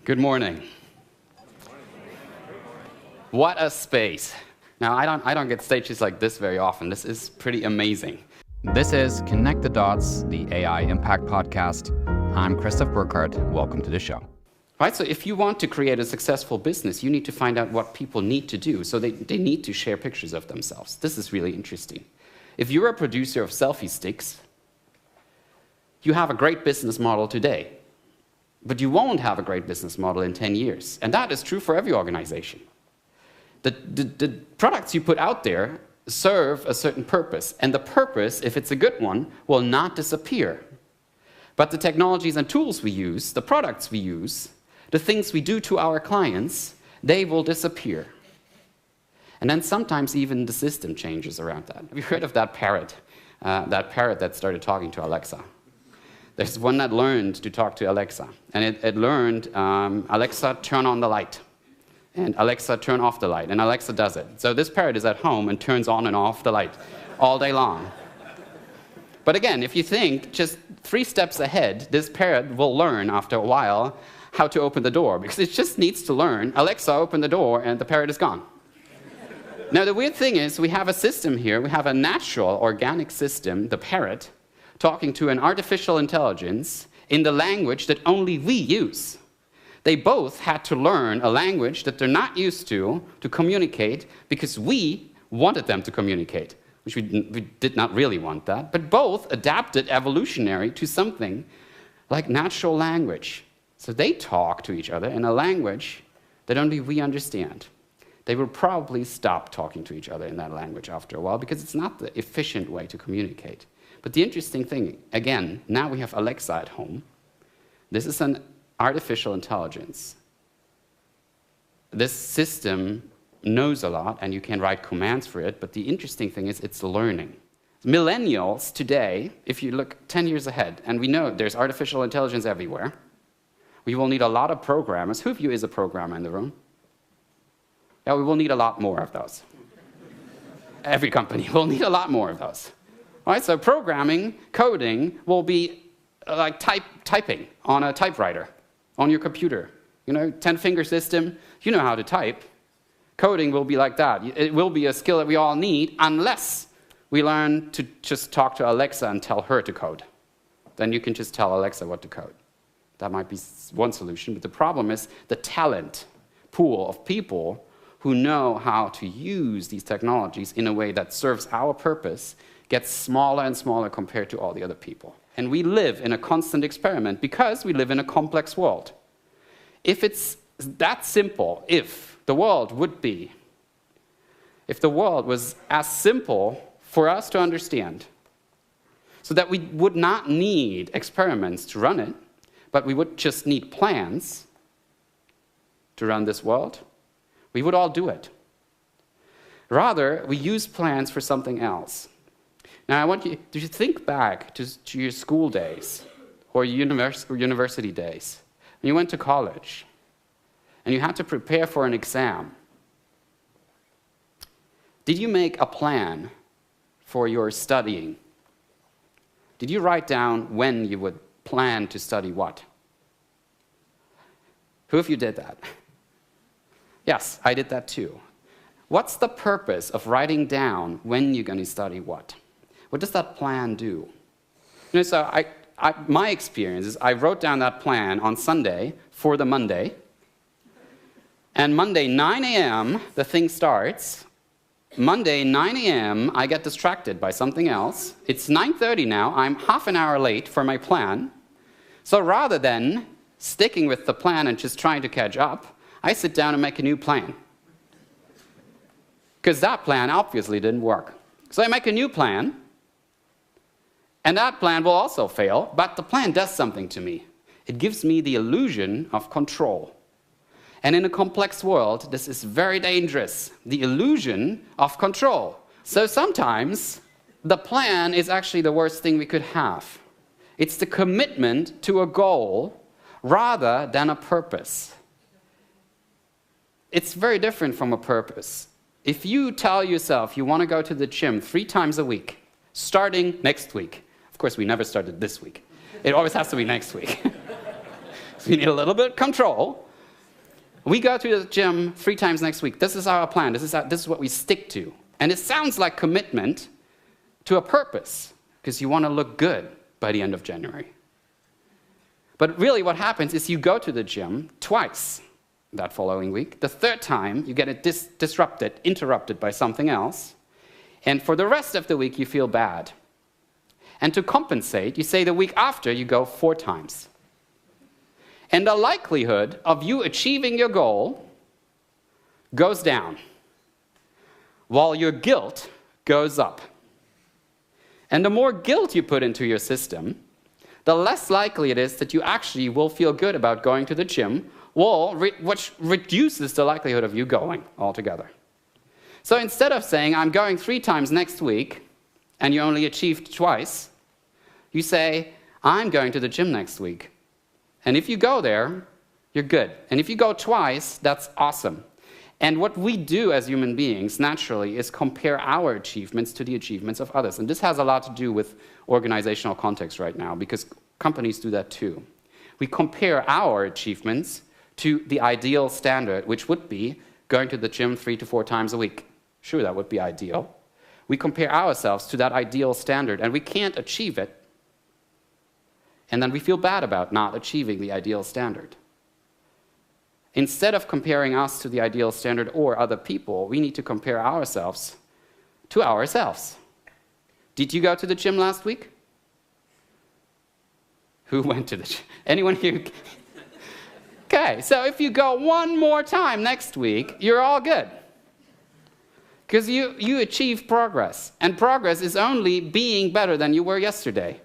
Good morning. What a space. Now, I don't get stages like this very often. This is pretty amazing. This is Connect the Dots, the AI Impact Podcast. I'm Christoph Burkhardt. Welcome to the show. Right, so if you want to create a successful business, you need to find out what people need to do. So they need to share pictures of themselves. This is really interesting. If you're a producer of selfie sticks, you have a great business model today. But you won't have a great business model in 10 years. And that is true for every organization. The products you put out there serve a certain purpose. And the purpose, if it's a good one, will not disappear. But the technologies and tools we use, the products we use, the things we do to our clients, they will disappear. And then sometimes even the system changes around that. Have you heard of that parrot? That parrot that started talking to Alexa. There's one that learned to talk to Alexa. And it learned, Alexa, turn on the light. And Alexa, turn off the light. And Alexa does it. So this parrot is at home and turns on and off the light all day long. But again, if you think just 3 steps ahead, this parrot will learn after a while how to open the door. Because it just needs to learn, Alexa, open the door, and the parrot is gone. Now, the weird thing is we have a system here. We have a natural, organic system, the parrot, talking to an artificial intelligence in the language that only we use. They both had to learn a language that they're not used to communicate because we wanted them to communicate, which we did not really want that, but both adapted evolutionary to something like natural language. So they talk to each other in a language that only we understand. They will probably stop talking to each other in that language after a while because it's not the efficient way to communicate. But the interesting thing, again, now we have Alexa at home. This is an artificial intelligence. This system knows a lot, and you can write commands for it, but the interesting thing is it's learning. Millennials today, if you look 10 years ahead, and we know there's artificial intelligence everywhere, we will need a lot of programmers. Who of you is a programmer in the room? Yeah, we will need a lot more of those. Every company will need a lot more of those. Right, so programming, coding will be like typing on a typewriter, on your computer. 10-finger system, you know how to type. Coding will be like that. It will be a skill that we all need unless we learn to just talk to Alexa and tell her to code. Then you can just tell Alexa what to code. That might be one solution, but the problem is the talent pool of people who know how to use these technologies in a way that serves our purpose gets smaller and smaller compared to all the other people. And we live in a constant experiment because we live in a complex world. If it's that simple, if the world was as simple for us to understand, so that we would not need experiments to run it, but we would just need plans to run this world, we would all do it. Rather, we use plans for something else. Now, I want you to think back to your school days or university days. When you went to college and you had to prepare for an exam. Did you make a plan for your studying? Did you write down when you would plan to study what? Who of you did that? Yes, I did that too. What's the purpose of writing down when you're going to study what? What does that plan do? So my experience is I wrote down that plan on Sunday for the Monday. And Monday, 9 a.m., the thing starts. Monday, 9 a.m., I get distracted by something else. It's 9:30 now. I'm half an hour late for my plan. So rather than sticking with the plan and just trying to catch up, I sit down and make a new plan. Because that plan obviously didn't work. So I make a new plan. And that plan will also fail, but the plan does something to me. It gives me the illusion of control. And in a complex world, this is very dangerous, the illusion of control. So sometimes, the plan is actually the worst thing we could have. It's the commitment to a goal rather than a purpose. It's very different from a purpose. If you tell yourself you want to go to the gym 3 times a week, starting next week, of course, we never started this week. It always has to be next week. So you need a little bit of control, We go to the gym 3 times next week. This is our plan. This is what we stick to. And it sounds like commitment to a purpose, because you want to look good by the end of January. But really what happens is you go to the gym twice that following week. The 3rd time, you get it disrupted, interrupted by something else. And for the rest of the week, you feel bad. And to compensate, you say the week after, you go 4 times. And the likelihood of you achieving your goal goes down, while your guilt goes up. And the more guilt you put into your system, the less likely it is that you actually will feel good about going to the gym, which reduces the likelihood of you going altogether. So instead of saying, I'm going 3 times next week, and you only achieved twice, you say, I'm going to the gym next week. And if you go there, you're good. And if you go twice, that's awesome. And what we do as human beings, naturally, is compare our achievements to the achievements of others. And this has a lot to do with organizational context right now, because companies do that too. We compare our achievements to the ideal standard, which would be going to the gym 3 to 4 times a week. Sure, that would be ideal. We compare ourselves to that ideal standard, and we can't achieve it. And then we feel bad about not achieving the ideal standard. Instead of comparing us to the ideal standard or other people, we need to compare ourselves to ourselves. Did you go to the gym last week? Who went to the gym? Anyone here? Okay, so if you go 1 more time next week, you're all good. Because you achieve progress. And progress is only being better than you were yesterday.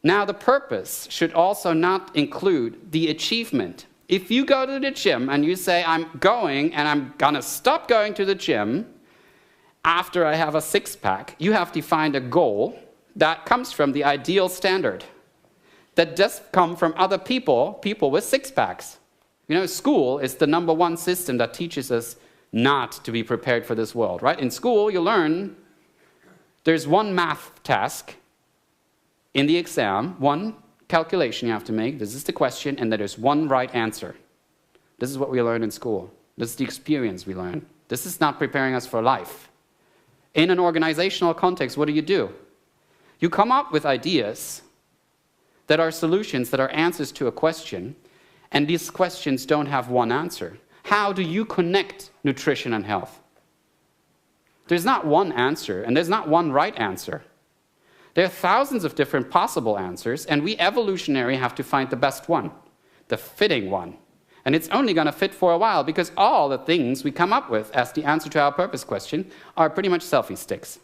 Now, the purpose should also not include the achievement. If you go to the gym and you say, I'm going and I'm going to stop going to the gym after I have a 6-pack, you have defined a goal that comes from the ideal standard, that does come from other people with 6-packs. You know, school is the #1 system that teaches us not to be prepared for this world, right? In school, you learn there's 1 math task in the exam, 1 calculation you have to make, this is the question, and there's 1 right answer. This is what we learn in school. This is the experience we learn. This is not preparing us for life. In an organizational context, what do? You come up with ideas that are solutions, that are answers to a question, and these questions don't have 1 answer. How do you connect nutrition and health? There's not 1 answer, and there's not 1 right answer. There are thousands of different possible answers, and we evolutionary have to find the best one, the fitting one. And it's only going to fit for a while, because all the things we come up with as the answer to our purpose question are pretty much selfie sticks.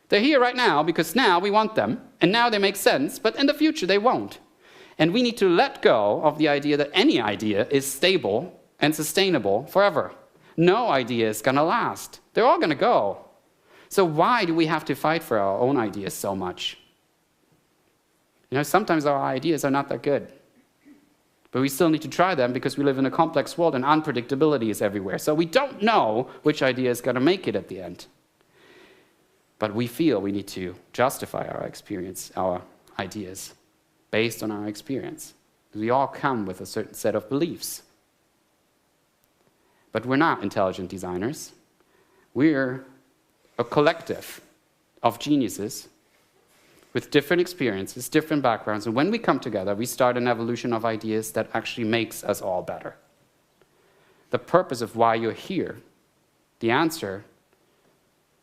They're here right now because now we want them, and now they make sense, but in the future they won't. And we need to let go of the idea that any idea is stable and sustainable forever. No idea is going to last. They're all going to go. So why do we have to fight for our own ideas so much? You know, sometimes our ideas are not that good. But we still need to try them because we live in a complex world and unpredictability is everywhere. So we don't know which idea is going to make it at the end. But we feel we need to justify our experience, our ideas, based on our experience. We all come with a certain set of beliefs. But we're not intelligent designers. We're a collective of geniuses with different experiences, different backgrounds, and when we come together, we start an evolution of ideas that actually makes us all better. The purpose of why you're here, the answer,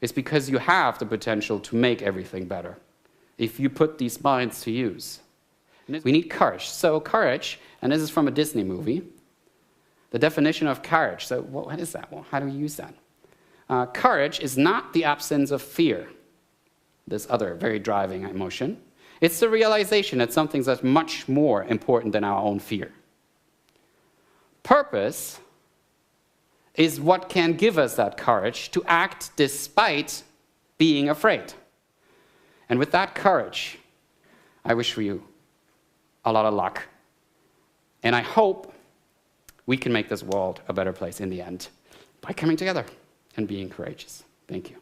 is because you have the potential to make everything better if you put these minds to use. We need courage. So courage, and this is from a Disney movie, the definition of courage. So what is that? Well, how do we use that? Courage is not the absence of fear, this other very driving emotion. It's the realization that something's that's much more important than our own fear. Purpose is what can give us that courage to act despite being afraid. And with that courage, I wish for you a lot of luck. And I hope we can make this world a better place in the end by coming together and being courageous. Thank you.